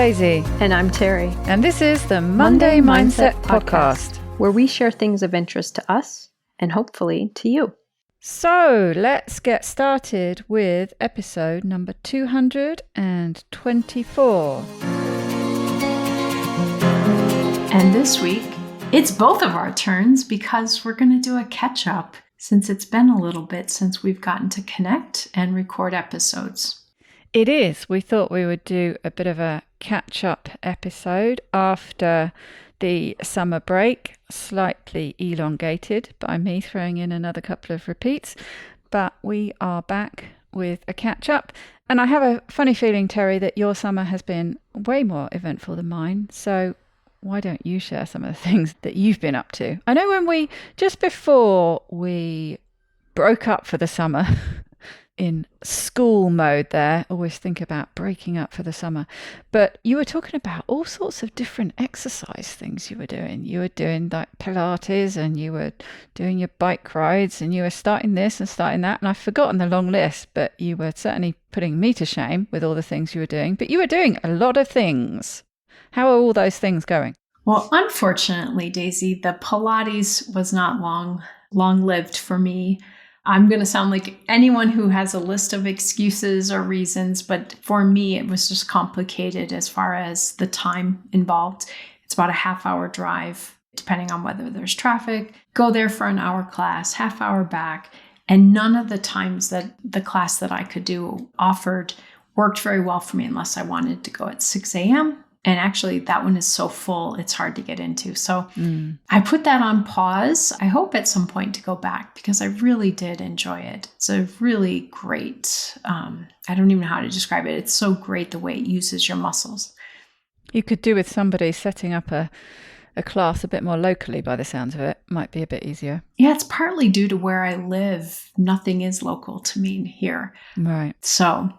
Daisy. And I'm Terri. And this is the Monday Mindset Podcast, where we share things of interest to us and hopefully to you. So let's get started with episode number 224. And this week, it's both of our turns because we're going to do a catch-up since it's been a little bit since we've gotten to connect and record episodes. It is. We thought we would do a bit of a catch-up episode after the summer break, slightly elongated by me throwing in another couple of repeats. But we are back with a catch-up. And I have a funny feeling, Terri, that your summer has been way more eventful than mine. So why don't you share some of the things that you've been up to? I know just before we broke up for the summer, in school mode there, always think about breaking up for the summer, but you were talking about all sorts of different exercise things you were doing. You were doing like Pilates, and you were doing your bike rides, and you were starting this and starting that, and I've forgotten the long list, but you were certainly putting me to shame with all the things you were doing. But you were doing a lot of things. How are all those things going? Well, unfortunately, Daisy, the Pilates was not long-lived for me. I'm going to sound like anyone who has a list of excuses or reasons, but for me, it was just complicated as far as the time involved. It's about a half-hour drive, depending on whether there's traffic. Go there for an hour class, half hour back, and none of the times that the class that I could do offered worked very well for me unless I wanted to go at 6 a.m. And actually, that one is so full, it's hard to get into. So I put that on pause. I hope at some point to go back because I really did enjoy it. It's a really great, I don't even know how to describe it. It's so great the way it uses your muscles. You could do with somebody setting up a class a bit more locally by the sounds of it. Might be a bit easier. Yeah, it's partly due to where I live. Nothing is local to me here. Right. So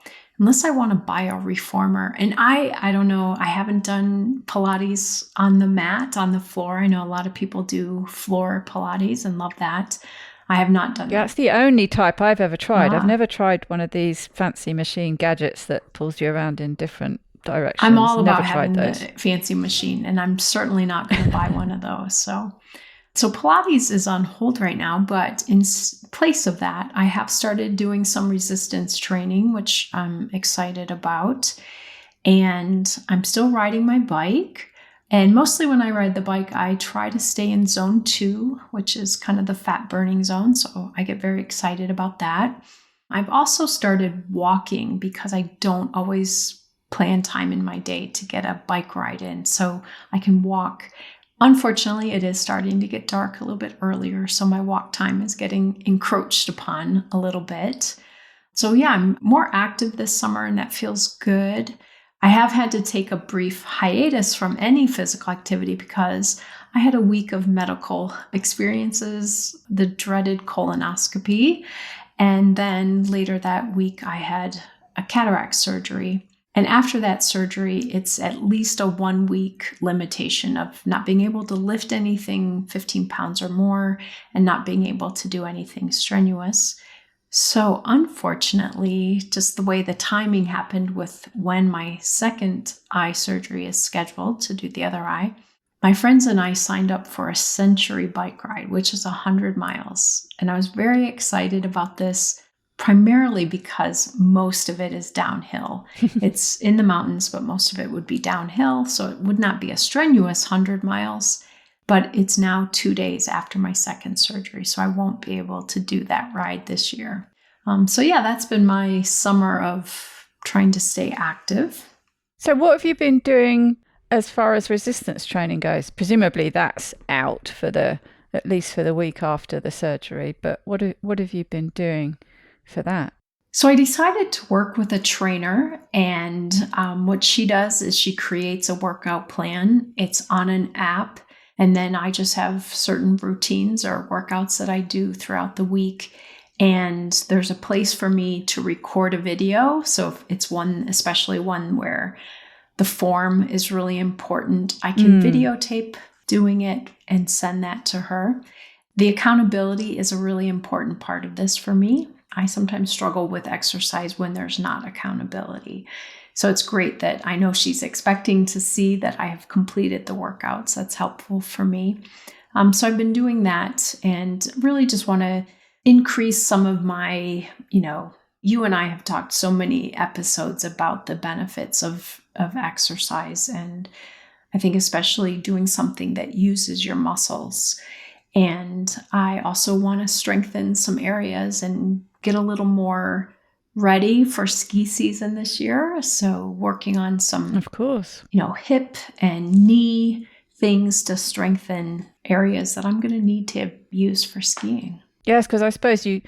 unless I want to buy a reformer. And I don't know, I haven't done Pilates on the mat, on the floor. I know a lot of people do floor Pilates and love that. I have not done that. That's the only type I've ever tried. I've never tried one of these fancy machine gadgets that pulls you around in different directions. I'm all about having the fancy machine, and I'm certainly not going to buy one of those. So Pilates is on hold right now, but in place of that, I have started doing some resistance training, which I'm excited about. And I'm still riding my bike. And mostly when I ride the bike, I try to stay in zone 2, which is kind of the fat burning zone. So I get very excited about that. I've also started walking because I don't always plan time in my day to get a bike ride in. So I can walk. Unfortunately, it is starting to get dark a little bit earlier, so my walk time is getting encroached upon a little bit. So yeah, I'm more active this summer, and that feels good. I have had to take a brief hiatus from any physical activity because I had a week of medical experiences, the dreaded colonoscopy, and then later that week I had a cataract surgery. And after that surgery, it's at least a 1-week limitation of not being able to lift anything 15 pounds or more and not being able to do anything strenuous. So unfortunately, just the way the timing happened with when my second eye surgery is scheduled to do the other eye, my friends and I signed up for a century bike ride, which is 100 miles. And I was very excited about this, primarily because most of it is downhill. It's in the mountains, but most of it would be downhill. So it would not be a strenuous 100 miles, but it's now 2 days after my second surgery. So I won't be able to do that ride this year. So yeah, that's been my summer of trying to stay active. So what have you been doing as far as resistance training goes? Presumably that's out at least for the week after the surgery, but what have you been doing for that? So I decided to work with a trainer, and what she does is she creates a workout plan. It's on an app, and then I just have certain routines or workouts that I do throughout the week. And there's a place for me to record a video. So if it's especially one where the form is really important, I can videotape doing it and send that to her. The accountability is a really important part of this for me. I sometimes struggle with exercise when there's not accountability. So it's great that I know she's expecting to see that I have completed the workouts. That's helpful for me. So I've been doing that and really just want to increase some of my, you and I have talked so many episodes about the benefits of exercise. And I think especially doing something that uses your muscles. And I also want to strengthen some areas and get a little more ready for ski season this year. So working on some, Of course, hip and knee things to strengthen areas that I'm going to need to use for skiing. Yes, because I suppose you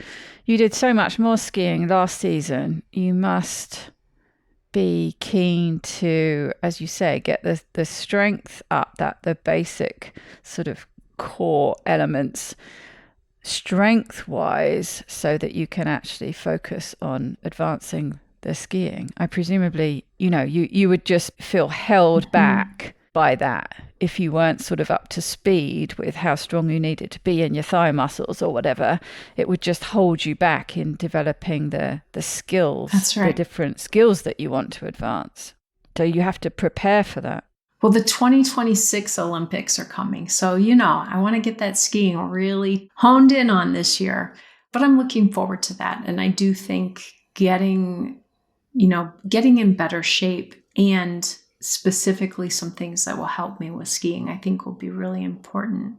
did so much more skiing last season. You must be keen to, as you say, get the strength up, that the basic sort of core elements strength-wise, so that you can actually focus on advancing the skiing. I presumably, you would just feel held back by that if you weren't sort of up to speed with how strong you needed to be in your thigh muscles or whatever. It would just hold you back in developing the skills. That's right. The different skills that you want to advance. So you have to prepare for that. Well, the 2026 Olympics are coming. So, I want to get that skiing really honed in on this year, but I'm looking forward to that. And I do think getting in better shape and specifically some things that will help me with skiing, I think will be really important.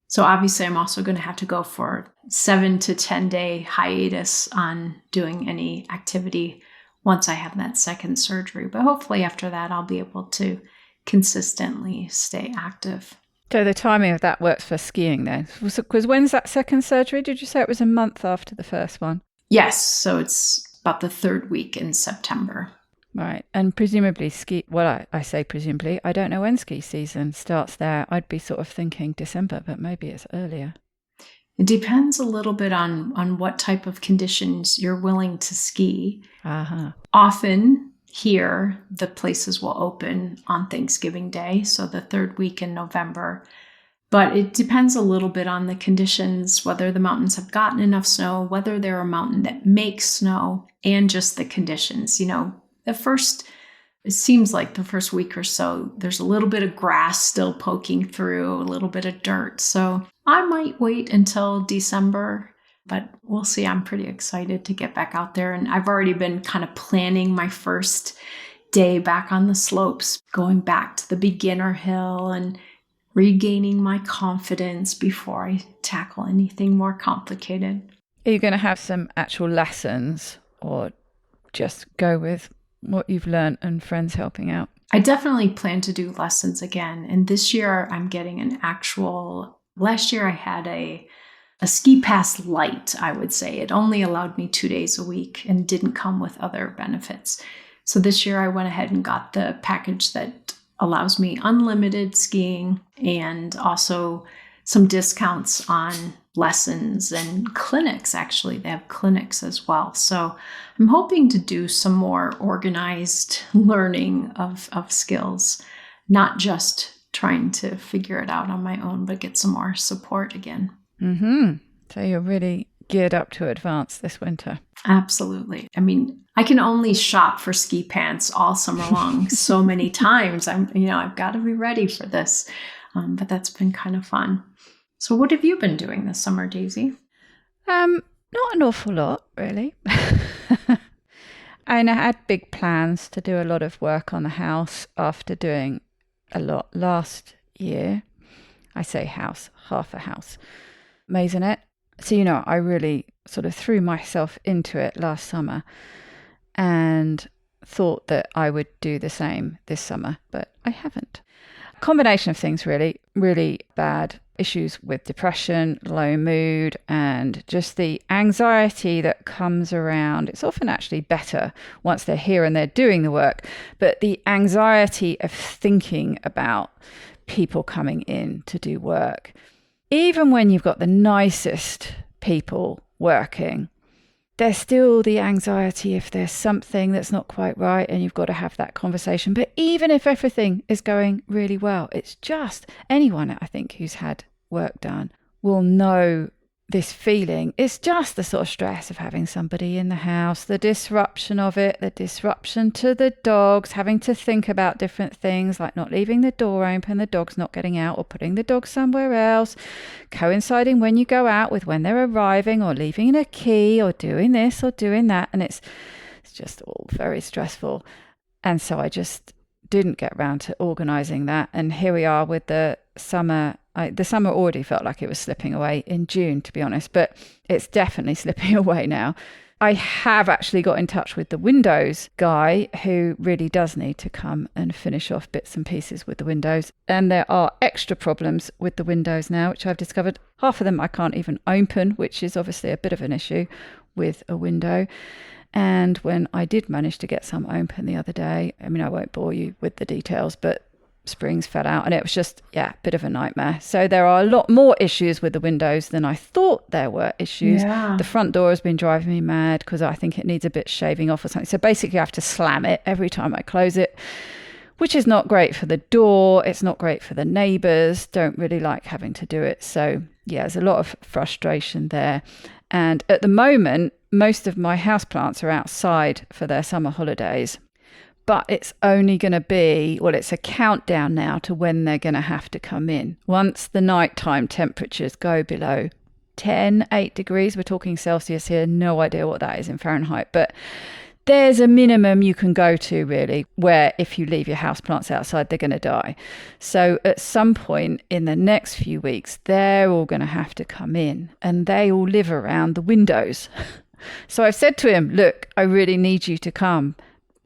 So obviously I'm also going to have to go for 7 to 10 day hiatus on doing any activity once I have that second surgery. But hopefully after that, I'll be able to consistently stay active. So the timing of that works for skiing then. Because when's that second surgery? Did you say it was a month after the first one? Yes. So it's about the third week in September. Right. And presumably I say presumably, I don't know when ski season starts there. I'd be sort of thinking December, but maybe it's earlier. It depends a little bit on what type of conditions you're willing to ski. Uh-huh. Often here, the places will open on Thanksgiving Day, so the third week in November. But it depends a little bit on the conditions, whether the mountains have gotten enough snow, whether they're a mountain that makes snow, and just the conditions. It seems like the first week or so, there's a little bit of grass still poking through, a little bit of dirt. So I might wait until December, but we'll see. I'm pretty excited to get back out there. And I've already been kind of planning my first day back on the slopes, going back to the beginner hill and regaining my confidence before I tackle anything more complicated. Are you going to have some actual lessons or just go with what you've learned and friends helping out? I definitely plan to do lessons again. And this year I'm getting last year I had a ski pass light, I would say. It only allowed me 2 days a week and didn't come with other benefits. So this year I went ahead and got the package that allows me unlimited skiing and also some discounts on lessons and clinics. Actually, they have clinics as well. So I'm hoping to do some more organized learning of skills, not just trying to figure it out on my own, but get some more support again. Mm-hmm. So you're really geared up to advance this winter. Absolutely. I mean, I can only shop for ski pants all summer long so many times. I've got to be ready for this. But that's been kind of fun. So what have you been doing this summer, Daisy? Not an awful lot, really. And I had big plans to do a lot of work on the house after doing a lot last year. I say house, half a house. Maisonette. So, I really sort of threw myself into it last summer and thought that I would do the same this summer, but I haven't. Combination of things, really, really bad issues with depression, low mood, and just the anxiety that comes around. It's often actually better once they're here and they're doing the work, but the anxiety of thinking about people coming in to do work, even when you've got the nicest people working, there's still the anxiety if there's something that's not quite right and you've got to have that conversation. But even if everything is going really well, it's just anyone, I think, who's had work done will know this feeling. It's just the sort of stress of having somebody in the house, the disruption of it, the disruption to the dogs, having to think about different things like not leaving the door open, the dog's not getting out, or putting the dog somewhere else, coinciding when you go out with when they're arriving, or leaving a key, or doing this or doing that. And it's just all very stressful. And so I just didn't get around to organising that. And here we are with the summer. The summer already felt like it was slipping away in June, to be honest, but it's definitely slipping away now. I have actually got in touch with the windows guy, who really does need to come and finish off bits and pieces with the windows. And there are extra problems with the windows now, which I've discovered. Half of them I can't even open, which is obviously a bit of an issue with a window. And when I did manage to get some open the other day, I mean, I won't bore you with the details, but springs fell out and it was just, a bit of a nightmare. So there are a lot more issues with the windows than I thought there were issues. Yeah. The front door has been driving me mad because I think it needs a bit shaving off or something. So basically I have to slam it every time I close it, which is not great for the door. It's not great for the neighbours. Don't really like having to do it. So there's a lot of frustration there. And at the moment, most of my houseplants are outside for their summer holidays. But it's only going to be, it's a countdown now to when they're going to have to come in. Once the nighttime temperatures go below 8 degrees, we're talking Celsius here, no idea what that is in Fahrenheit, but there's a minimum you can go to really, where if you leave your houseplants outside, they're going to die. So at some point in the next few weeks, they're all going to have to come in, and they all live around the windows. So I've said to him, look, I really need you to come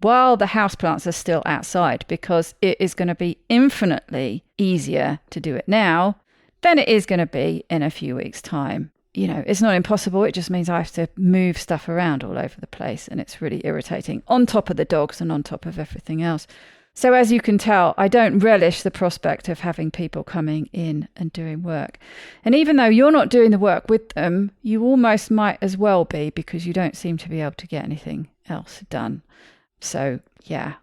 while the houseplants are still outside, because it is going to be infinitely easier to do it now than it is going to be in a few weeks' time. It's not impossible. It just means I have to move stuff around all over the place, and it's really irritating, on top of the dogs and on top of everything else. So as you can tell, I don't relish the prospect of having people coming in and doing work. And even though you're not doing the work with them, you almost might as well be, because you don't seem to be able to get anything else done. So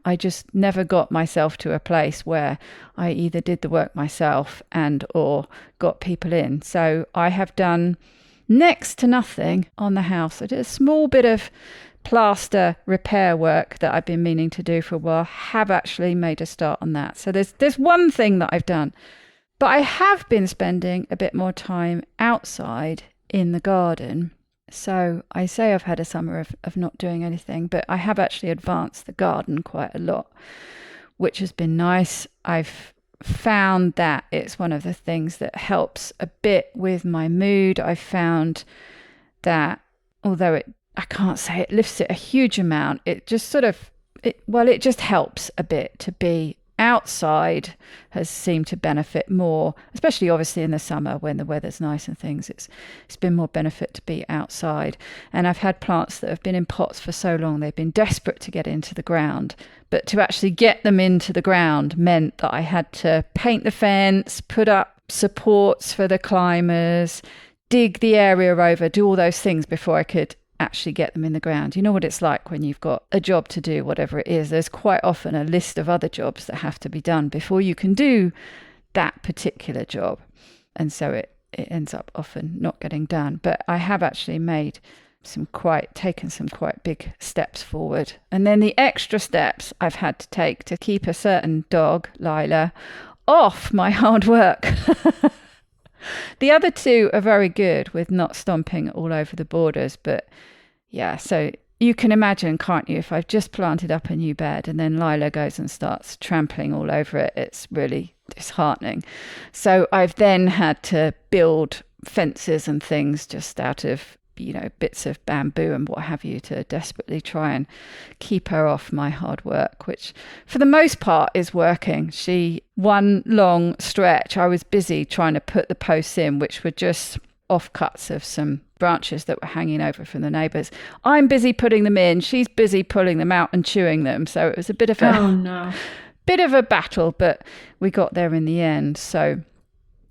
I just never got myself to a place where I either did the work myself and or got people in. So I have done next to nothing on the house. I did a small bit of plaster repair work that I've been meaning to do for a while. Have actually made a start on that. So there's one thing that I've done. But I have been spending a bit more time outside in the garden. So I say I've had a summer of not doing anything, but I have actually advanced the garden quite a lot, which has been nice. I've found that it's one of the things that helps a bit with my mood. I found that although I can't say it lifts it a huge amount, it just it just helps a bit to be outside. Has seemed to benefit more, especially obviously in the summer when the weather's nice and things. It's been more benefit to be outside. And I've had plants that have been in pots for so long they've been desperate to get into the ground, but to actually get them into the ground meant that I had to paint the fence, put up supports for the climbers, dig the area over, do all those things before I could actually get them in the ground. You know what it's like when you've got a job to do, whatever it is. There's quite often a list of other jobs that have to be done before you can do that particular job. And so it ends up often not getting done. But I have actually taken some quite big steps forward. And then the extra steps I've had to take to keep a certain dog, Lila, off my hard work. The other two are very good with not stomping all over the borders, but so you can imagine, can't you, if I've just planted up a new bed and then Lila goes and starts trampling all over it, it's really disheartening. So I've then had to build fences and things just out of bits of bamboo and what have you, to desperately try and keep her off my hard work, which for the most part is working. One long stretch, I was busy trying to put the posts in, which were just offcuts of some branches that were hanging over from the neighbours. I'm busy putting them in, she's busy pulling them out and chewing them. So it was a bit of a battle, but we got there in the end. So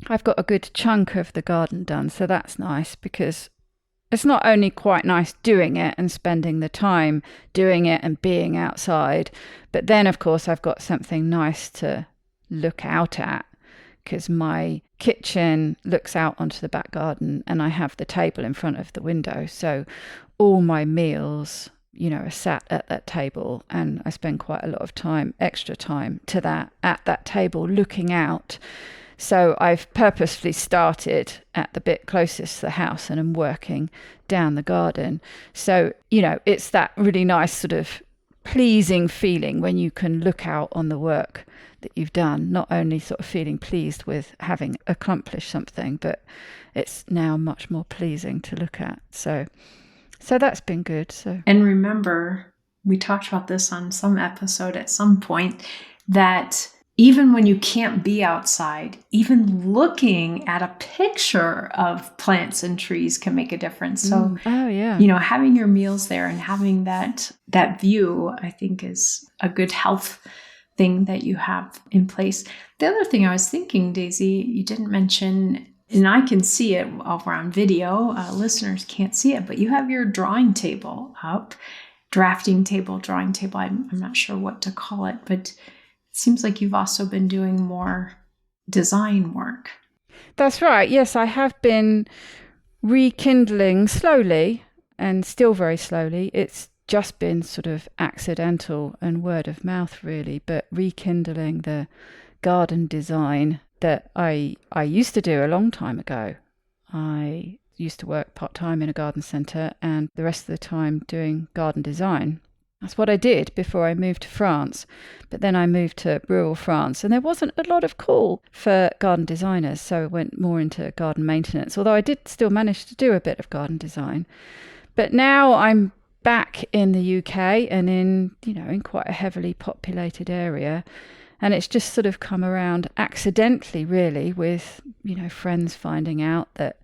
I've got a good chunk of the garden done, so that's nice, because it's not only quite nice doing it and spending the time doing it and being outside, but then, of course, I've got something nice to look out at, because my kitchen looks out onto the back garden and I have the table in front of the window. So all my meals, are sat at that table, and I spend quite a lot of time, extra time at that table looking out. So I've purposefully started at the bit closest to the house and I'm working down the garden. So, it's that really nice sort of pleasing feeling when you can look out on the work that you've done, not only sort of feeling pleased with having accomplished something, but it's now much more pleasing to look at. So that's been good. And remember, we talked about this on some episode at some point, that even when you can't be outside, even looking at a picture of plants and trees can make a difference. So, having your meals there and having that view, I think, is a good health thing that you have in place. The other thing I was thinking, Daisy, you didn't mention, and I can see it over on video, listeners can't see it, but you have your drawing table up, drafting table, drawing table. I'm not sure what to call it, but it seems like you've also been doing more design work. That's right. Yes, I have been rekindling slowly, and still very slowly. It's just been sort of accidental and word of mouth, really, but rekindling the garden design that I used to do a long time ago. I used to work part-time in a garden centre and the rest of the time doing garden design. That's what I did before I moved to France. But then I moved to rural France and there wasn't a lot of call for garden designers, so I went more into garden maintenance, although I did still manage to do a bit of garden design. But now I'm back in the UK and in quite a heavily populated area. And it's just sort of come around accidentally, really, with, friends finding out that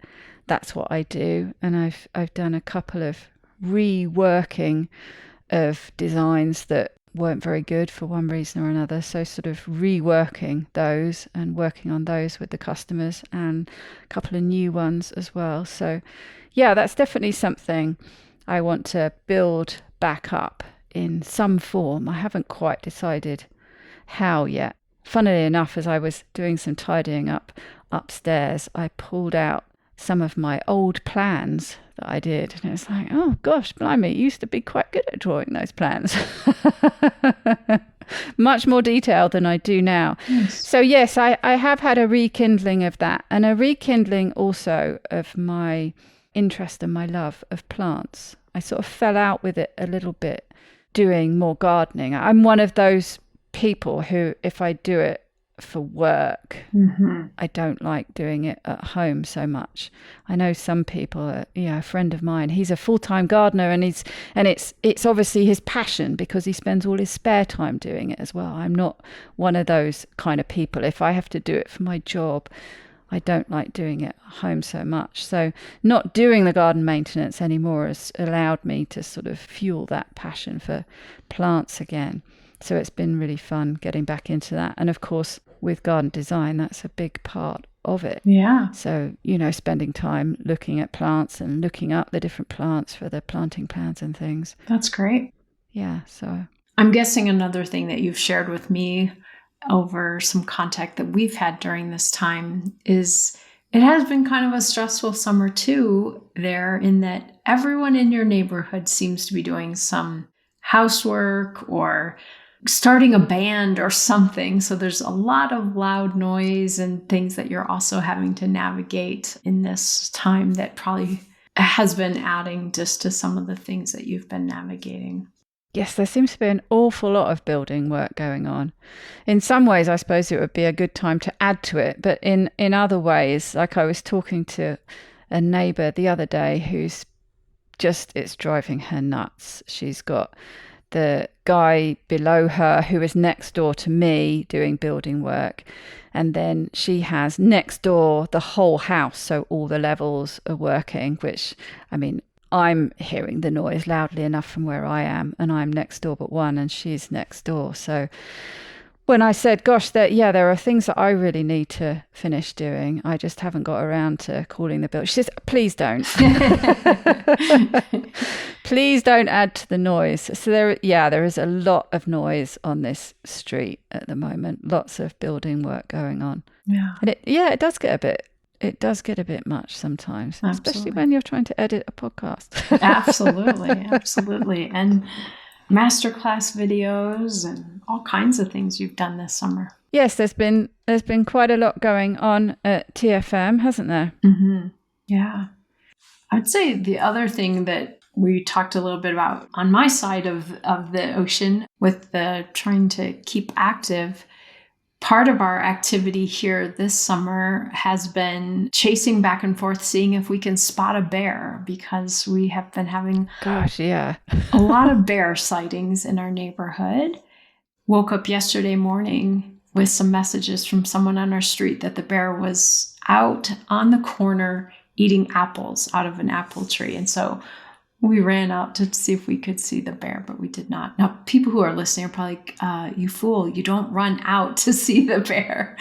that's what I do. And I've done a couple of reworking of designs that weren't very good for one reason or another. So sort of reworking those and working on those with the customers, and a couple of new ones as well. So yeah, that's definitely something I want to build back up in some form. I haven't quite decided how yet. Funnily enough, as I was doing some tidying up upstairs, I pulled out some of my old plans that I did, and it was like, oh gosh, blimey, you used to be quite good at drawing those plans. Much more detailed than I do now. Yes. So yes, I have had a rekindling of that, and a rekindling also of my interest and my love of plants. I sort of fell out with it a little bit doing more gardening. I'm one of those people who, if I do it for work, I don't like doing it at home so much. I know some people, a friend of mine, he's a full-time gardener, and it's obviously his passion because he spends all his spare time doing it as well. I'm not one of those kind of people. If I have to do it for my job, I don't like doing it at home so much. So not doing the garden maintenance anymore has allowed me to sort of fuel that passion for plants again. So it's been really fun getting back into that. And of course, with garden design, that's a big part of it. Yeah. So, spending time looking at plants and looking up the different plants for the planting plans and things. That's great. Yeah. So I'm guessing another thing that you've shared with me over some contact that we've had during this time is it has been kind of a stressful summer too, there, in that everyone in your neighborhood seems to be doing some housework or starting a band or something. So there's a lot of loud noise and things that you're also having to navigate in this time that probably has been adding just to some of the things that you've been navigating. Yes, there seems to be an awful lot of building work going on. In some ways, I suppose it would be a good time to add to it. But in other ways, like I was talking to a neighbour the other day who's it's driving her nuts. She's got the guy below her who is next door to me doing building work. And then she has next door the whole house. So all the levels are working, which, I'm hearing the noise loudly enough from where I am, and I'm next door but one, and she's next door. So when I said, gosh, there are things that I really need to finish doing. I just haven't got around to calling the bill. She says, please don't. Please don't add to the noise. So there is a lot of noise on this street at the moment. Lots of building work going on. Yeah. And it does get a bit much sometimes, especially when you're trying to edit a podcast. Absolutely. And masterclass videos and all kinds of things you've done this summer. Yes, there's been quite a lot going on at TFM, hasn't there? Mm-hmm. Yeah. I'd say the other thing that we talked a little bit about on my side of the ocean with the trying to keep active, part of our activity here this summer has been chasing back and forth, seeing if we can spot a bear, because we have been having a lot of bear sightings in our neighborhood. Woke up yesterday morning with some messages from someone on our street that the bear was out on the corner eating apples out of an apple tree. And so we ran out to see if we could see the bear, but we did not. Now, people who are listening are probably like, you fool, you don't run out to see the bear.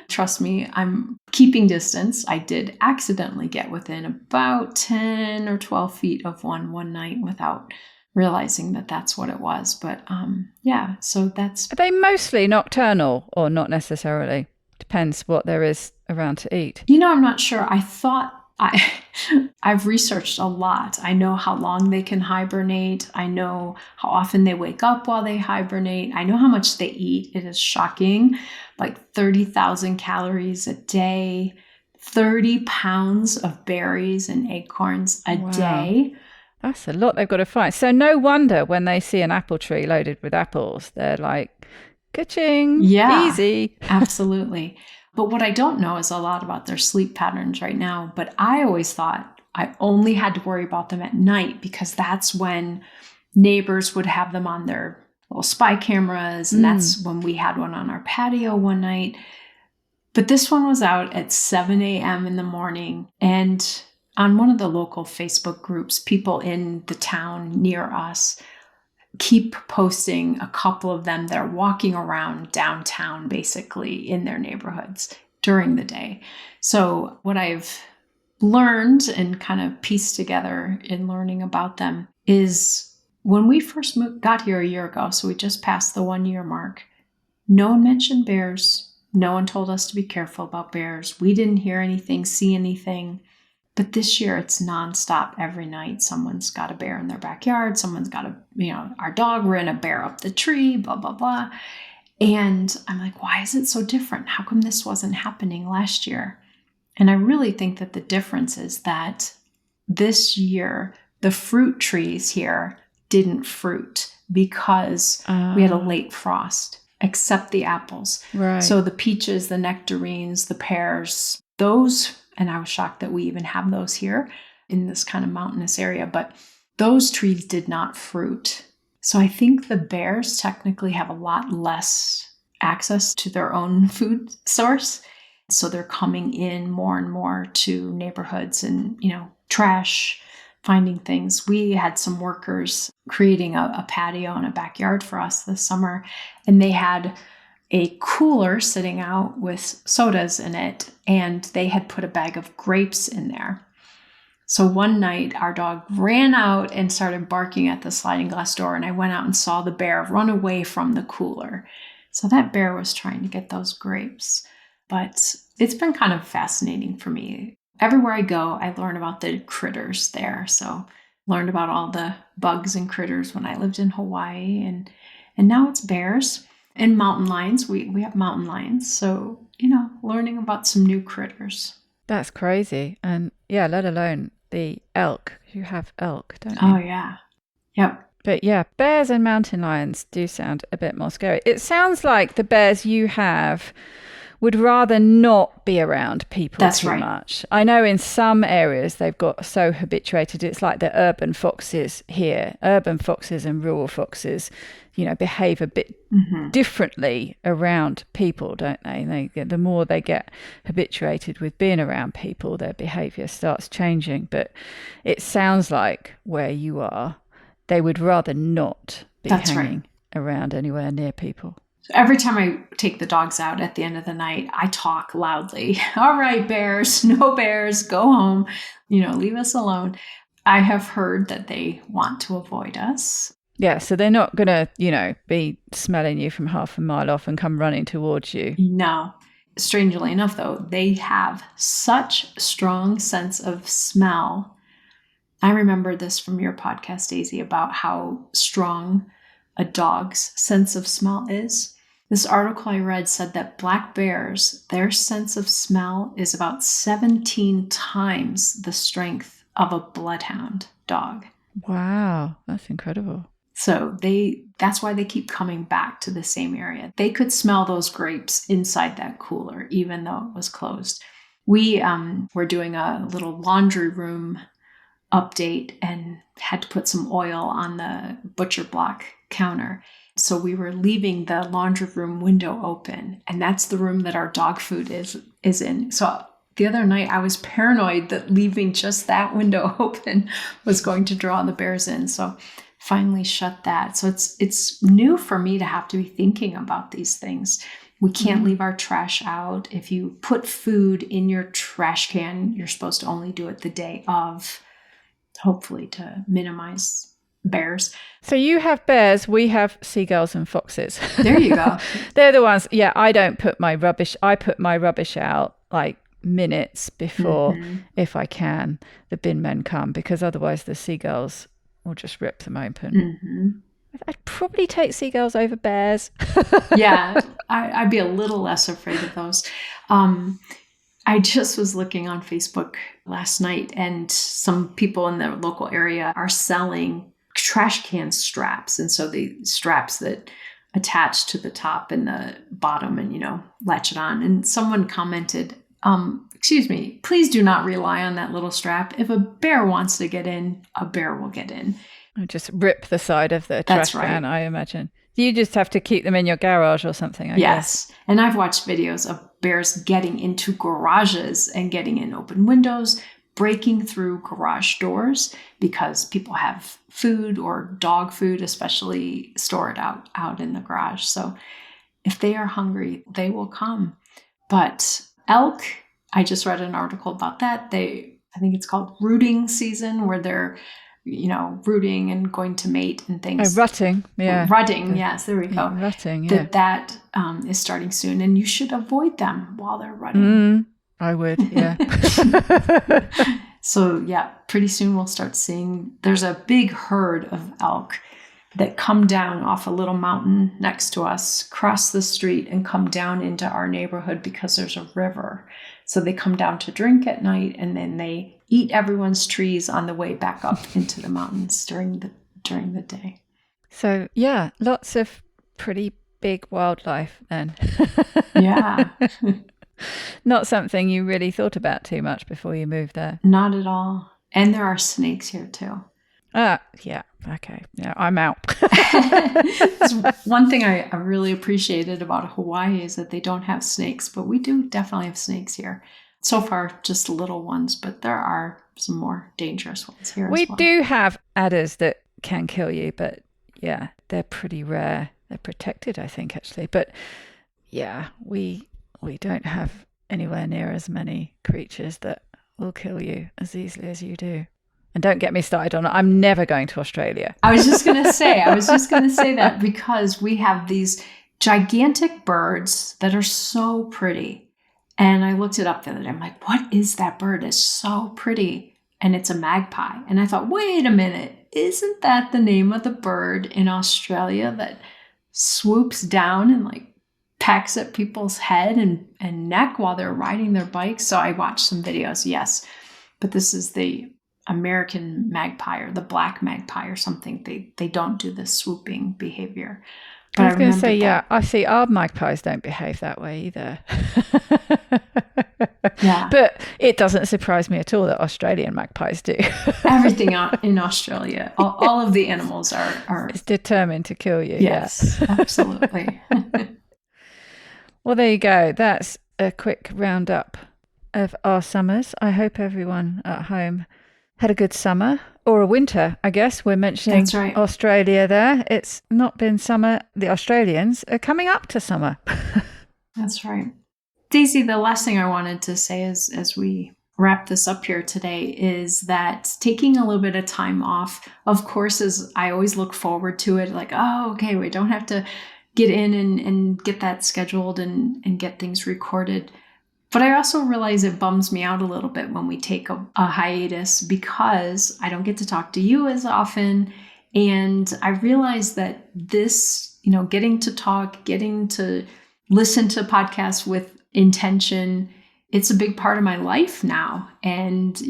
Trust me, I'm keeping distance. I did accidentally get within about 10 or 12 feet of one night without realizing that that's what it was. But so that's... Are they mostly nocturnal or not necessarily? Depends what there is around to eat. I'm not sure. I've researched a lot. I know how long they can hibernate. I know how often they wake up while they hibernate. I know how much they eat. It is shocking. Like 30,000 calories a day, 30 pounds of berries and acorns a day. That's a lot they've got to find. So no wonder when they see an apple tree loaded with apples, they're like, ka-ching, easy. Absolutely. But what I don't know is a lot about their sleep patterns right now. But I always thought I only had to worry about them at night, because that's when neighbors would have them on their little spy cameras. And that's when we had one on our patio one night. But this one was out at 7 a.m. in the morning. And on one of the local Facebook groups, people in the town near us keep posting a couple of them that are walking around downtown, basically in their neighborhoods during the day. So what I've learned and kind of pieced together in learning about them is when we first got here a year ago, so we just passed the 1 year mark, no one mentioned bears. No one told us to be careful about bears. We didn't hear anything, see anything. But this year it's nonstop. Every night someone's got a bear in their backyard. Someone's got our dog ran a bear up the tree, blah, blah, blah. And I'm like, why is it so different? How come this wasn't happening last year? And I really think that the difference is that this year, the fruit trees here didn't fruit because we had a late frost, except the apples. Right. So the peaches, the nectarines, the pears, those... And I was shocked that we even have those here in this kind of mountainous area. But those trees did not fruit. So I think the bears technically have a lot less access to their own food source. So they're coming in more and more to neighborhoods and, trash, finding things. We had some workers creating a patio in a backyard for us this summer. And they had a cooler sitting out with sodas in it, and they had put a bag of grapes in there. So one night our dog ran out and started barking at the sliding glass door, and I went out and saw the bear run away from the cooler. So that bear was trying to get those grapes. But it's been kind of fascinating for me. Everywhere I go, I learn about the critters there. So learned about all the bugs and critters when I lived in Hawaii, and now it's bears. And mountain lions, we have mountain lions. So, learning about some new critters. That's crazy. And let alone the elk. You have elk, don't you? Oh, yeah. Yep. But bears and mountain lions do sound a bit more scary. It sounds like the bears you have would rather not be around people too much. I know in some areas they've got so habituated. It's like the urban foxes here. Urban foxes and rural foxes, behave a bit differently around people, don't they? The more they get habituated with being around people, their behavior starts changing. But it sounds like where you are, they would rather not be hanging around anywhere near people. So every time I take the dogs out at the end of the night, I talk loudly. All right, bears, no bears, go home, leave us alone. I have heard that they want to avoid us. Yeah, so they're not going to, be smelling you from half a mile off and come running towards you. No. Strangely enough, though, they have such strong sense of smell. I remember this from your podcast, Daisy, about how strong a dog's sense of smell is. This article I read said that black bears, their sense of smell is about 17 times the strength of a bloodhound dog. Wow, that's incredible. So that's why they keep coming back to the same area. They could smell those grapes inside that cooler, even though it was closed. We were doing a little laundry room update and had to put some oil on the butcher block counter. So we were leaving the laundry room window open, and that's the room that our dog food is in. So the other night I was paranoid that leaving just that window open was going to draw the bears in. So finally shut that. So it's new for me to have to be thinking about these things. We can't leave our trash out. If you put food in your trash can, you're supposed to only do it the day of, hopefully to minimize bears. So you have bears, we have seagulls and foxes. There you go. They're the ones. Yeah, I put my rubbish out like minutes before, if I can, the bin men come, because otherwise the seagulls will just rip them open. I'd probably take seagulls over bears. Yeah, I'd be a little less afraid of those. I just was looking on Facebook last night, and some people in the local area are selling trash can straps. And so the straps that attach to the top and the bottom and, latch it on. And someone commented, excuse me, please do not rely on that little strap. If a bear wants to get in, a bear will get in. Or just rip the side of the trash can, I imagine. You just have to keep them in your garage or something, I guess. And I've watched videos of bears getting into garages and getting in open windows, breaking through garage doors because people have food or dog food, especially stored out in the garage. So if they are hungry, they will come. But elk, I just read an article about that. I think it's called rooting season, where they're, rooting and going to mate and things. Rutting, yeah. Rutting, yes, there we go. Rutting, yeah. That is starting soon, and you should avoid them while they're rutting. I would, yeah. So, yeah, pretty soon we'll start seeing, there's a big herd of elk that come down off a little mountain next to us, cross the street, and come down into our neighborhood because there's a river. So they come down to drink at night, and then they eat everyone's trees on the way back up into the mountains during the day. So, yeah, lots of pretty big wildlife then. Yeah. Not something you really thought about too much before you moved there. Not at all. And there are snakes here too. Yeah. Okay. Yeah, I'm out. One thing I really appreciated about Hawaii is that they don't have snakes, but we do definitely have snakes here. So far, just little ones, but there are some more dangerous ones here We as well. do have adders that can kill you, but yeah, they're pretty rare. They're protected, I think, actually. But yeah, we don't have anywhere near as many creatures that will kill you as easily as you do. And don't get me started on it. I'm never going to Australia. I was just going to say that, because we have these gigantic birds that are so pretty. And I looked it up the other day. I'm like, what is that bird? It's so pretty. And it's a magpie. And I thought, wait a minute. Isn't that the name of the bird in Australia that swoops down and like pecks at people's head and neck while they're riding their bikes? So I watched some videos, yes. But this is the American magpie, or the black magpie or something. They don't do the swooping behavior. But I was going to say, yeah, I see our magpies don't behave that way either. Yeah. But it doesn't surprise me at all that Australian magpies do. Everything in Australia, all of the animals are It's determined to kill you. Yes, yeah. Absolutely. Well, there you go. That's a quick roundup of our summers. I hope everyone at home had a good summer or a winter, I guess. We're mentioning That's right. Australia there. It's not been summer. The Australians are coming up to summer. That's right. Daisy, the last thing I wanted to say is, as we wrap this up here today, is that taking a little bit of time off, of course, is I always look forward to it. Like, oh, okay, we don't have to get in and get that scheduled and get things recorded. But I also realize it bums me out a little bit when we take a hiatus, because I don't get to talk to you as often. And I realize that this, getting to talk, getting to listen to podcasts with intention, it's a big part of my life now. And,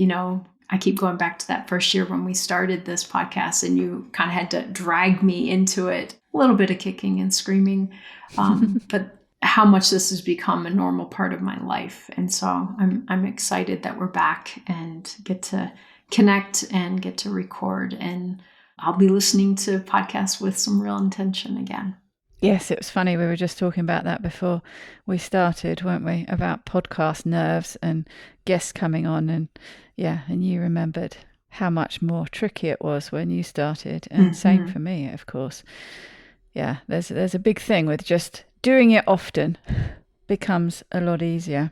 I keep going back to that first year when we started this podcast, and you kind of had to drag me into it, a little bit of kicking and screaming. But how much this has become a normal part of my life. And so I'm excited that we're back and get to connect and get to record. And I'll be listening to podcasts with some real intention again. Yes, it was funny. We were just talking about that before we started, weren't we? About podcast nerves and guests coming on. And and you remembered how much more tricky it was when you started. And same for me, of course. Yeah, there's a big thing with just doing it often becomes a lot easier.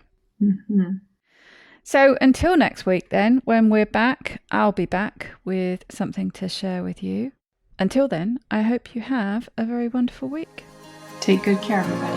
So until next week then, when we're back, I'll be back with something to share with you. Until then, I hope you have a very wonderful week. Take good care, everybody.